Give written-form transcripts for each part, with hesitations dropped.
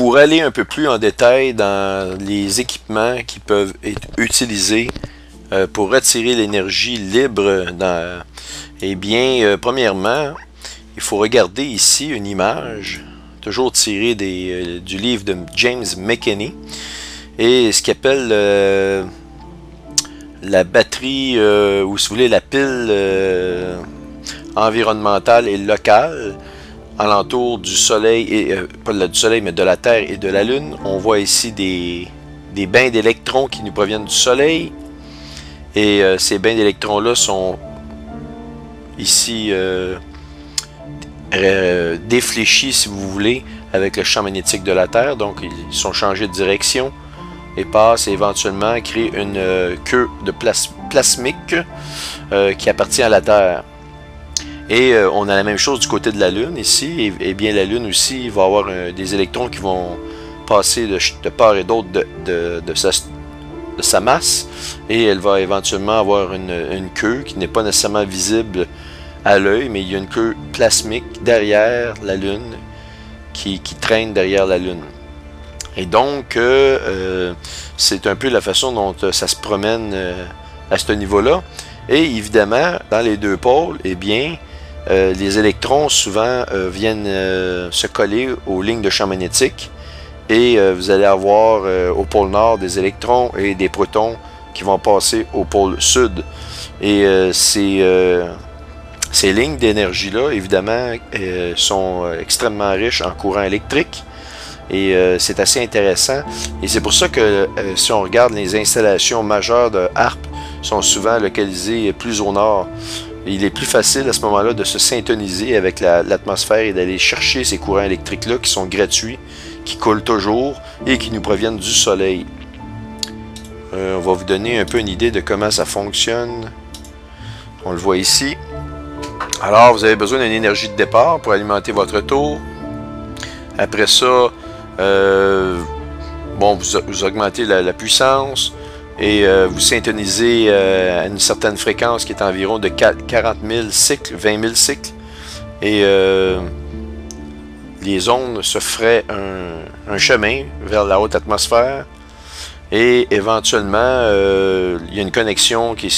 Pour aller un peu plus en détail dans les équipements qui peuvent être utilisés pour retirer l'énergie libre, eh bien, premièrement, il faut regarder ici une image, toujours tirée du livre de James McKinney, et ce qu'il appelle la batterie, ou si vous voulez, la pile environnementale et locale, alentour du soleil, et pas du soleil, mais de la Terre et de la Lune. On voit ici des bains d'électrons qui nous proviennent du soleil, et ces bains d'électrons-là sont ici défléchis, si vous voulez, avec le champ magnétique de la Terre. Donc ils sont changés de direction et passent éventuellement créer une queue de plasmique qui appartient à la Terre. Et on a la même chose du côté de la Lune ici, et bien la Lune aussi, il va y avoir des électrons qui vont passer de part et d'autre de sa masse, et elle va éventuellement avoir une queue qui n'est pas nécessairement visible à l'œil, mais il y a une queue plasmique derrière la Lune qui traîne derrière la Lune. Et donc, c'est un peu la façon dont ça se promène à ce niveau-là. Et évidemment, dans les deux pôles, eh bien, les électrons souvent viennent se coller aux lignes de champ magnétique, et vous allez avoir au pôle nord des électrons et des protons qui vont passer au pôle sud. Et ces lignes d'énergie-là, évidemment, sont extrêmement riches en courant électrique, et c'est assez intéressant. Et c'est pour ça que si on regarde les installations majeures de HAARP, sont souvent localisées plus au nord. Il est plus facile à ce moment-là de se syntoniser avec l'atmosphère et d'aller chercher ces courants électriques-là qui sont gratuits, qui coulent toujours et qui nous proviennent du soleil. On va vous donner un peu une idée de comment ça fonctionne. On le voit ici. Alors, vous avez besoin d'une énergie de départ pour alimenter votre tour. Après ça, bon, vous augmentez la puissance et vous syntonisez à une certaine fréquence qui est environ de 40 000 cycles, 20 000 cycles. Et les ondes se feraient un chemin vers la haute atmosphère. Et éventuellement, il y a une connexion qui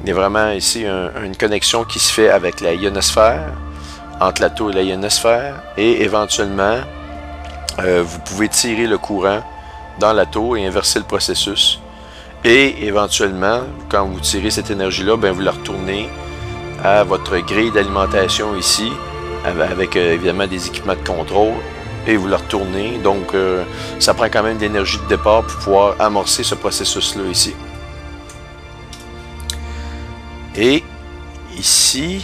est vraiment ici une connexion qui se fait avec la ionosphère, entre la tour et la ionosphère. Et éventuellement, vous pouvez tirer le courant dans la tour et inverser le processus. Et éventuellement, quand vous tirez cette énergie-là, ben vous la retournez à votre grille d'alimentation ici, avec évidemment des équipements de contrôle, et vous la retournez. Donc, ça prend quand même de l'énergie de départ pour pouvoir amorcer ce processus-là ici. Et ici,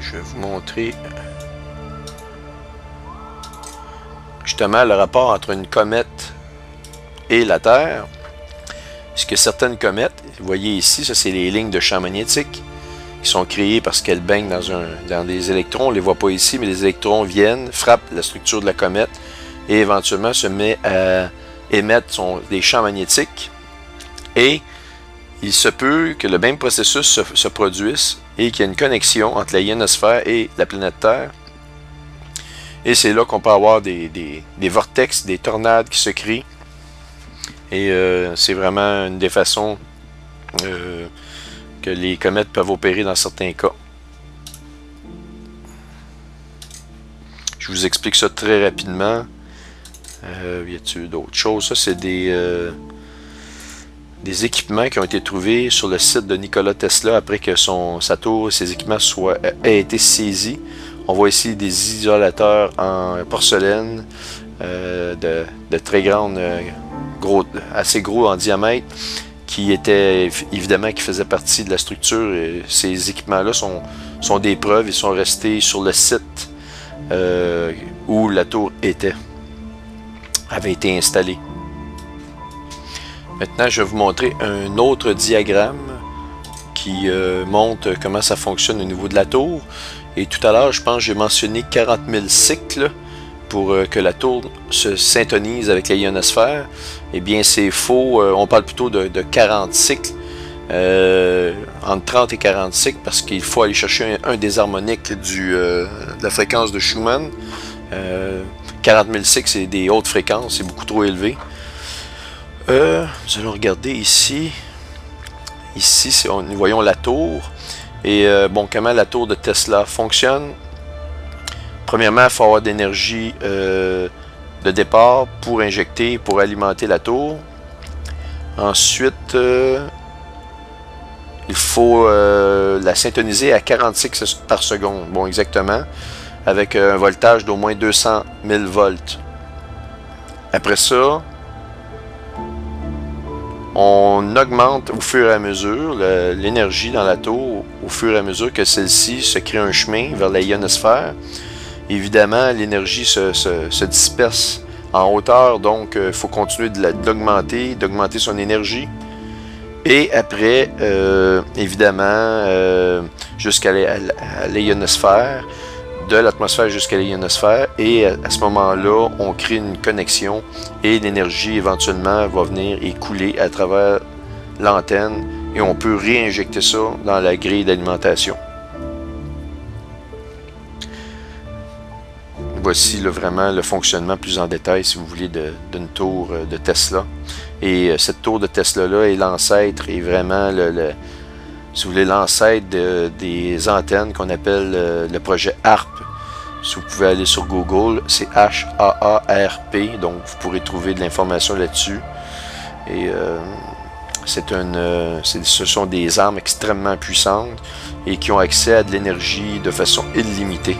je vais vous montrer justement le rapport entre une comète et la Terre. Parce que certaines comètes, vous voyez ici, ça c'est les lignes de champ magnétique qui sont créées parce qu'elles baignent dans des électrons. On ne les voit pas ici, mais les électrons viennent, frappent la structure de la comète et éventuellement se met à émettre des champs magnétiques. Et il se peut que le même processus se produise et qu'il y ait une connexion entre la ionosphère et la planète Terre. Et c'est là qu'on peut avoir des vortex, des tornades qui se créent. Et c'est vraiment une des façons que les comètes peuvent opérer dans certains cas. Je vous explique ça très rapidement. Y a-t-il d'autres choses? Ça, c'est des équipements qui ont été trouvés sur le site de Nikola Tesla après que sa tour et ses équipements aient été saisis. On voit ici des isolateurs en porcelaine de très grande, assez gros en diamètre, qui étaient évidemment qui faisaient partie de la structure. Et ces équipements-là sont des preuves. Ils sont restés sur le site où la tour avait été installée. Maintenant, je vais vous montrer un autre diagramme qui montre comment ça fonctionne au niveau de la tour. Et tout à l'heure, je pense que j'ai mentionné 40 000 cycles pour que la tour se syntonise avec la ionosphère. Eh bien, c'est faux. On parle plutôt de 40 cycles, entre 30 et 40 cycles, parce qu'il faut aller chercher un des harmoniques de la fréquence de Schumann. 40 000 cycles, c'est des hautes fréquences, c'est beaucoup trop élevé. Nous allons regarder ici. Ici, nous voyons la tour. Et bon, comment la tour de Tesla fonctionne. Premièrement, il faut avoir d'énergie de départ pour injecter, pour alimenter la tour. Ensuite, il faut la syntoniser à 40 cycles par seconde. Bon, exactement. Avec un voltage d'au moins 200 000 volts. Après ça, on augmente au fur et à mesure l'énergie dans la tour, au fur et à mesure que celle-ci se crée un chemin vers la ionosphère. Évidemment, l'énergie se disperse en hauteur, donc il faut continuer d'augmenter son énergie. Et après, évidemment, jusqu'à l'ionosphère, de l'atmosphère jusqu'à l'ionosphère, et à ce moment-là, on crée une connexion et l'énergie éventuellement va venir écouler à travers l'antenne et on peut réinjecter ça dans la grille d'alimentation. Voici là, vraiment le fonctionnement plus en détail, si vous voulez, d'une tour de Tesla. Et cette tour de Tesla-là est l'ancêtre, et vraiment si vous voulez, l'ancêtre des antennes qu'on appelle le projet HAARP. Si vous pouvez aller sur Google, c'est H-A-A-R-P, donc vous pourrez trouver de l'information là-dessus. Et ce sont des armes extrêmement puissantes et qui ont accès à de l'énergie de façon illimitée.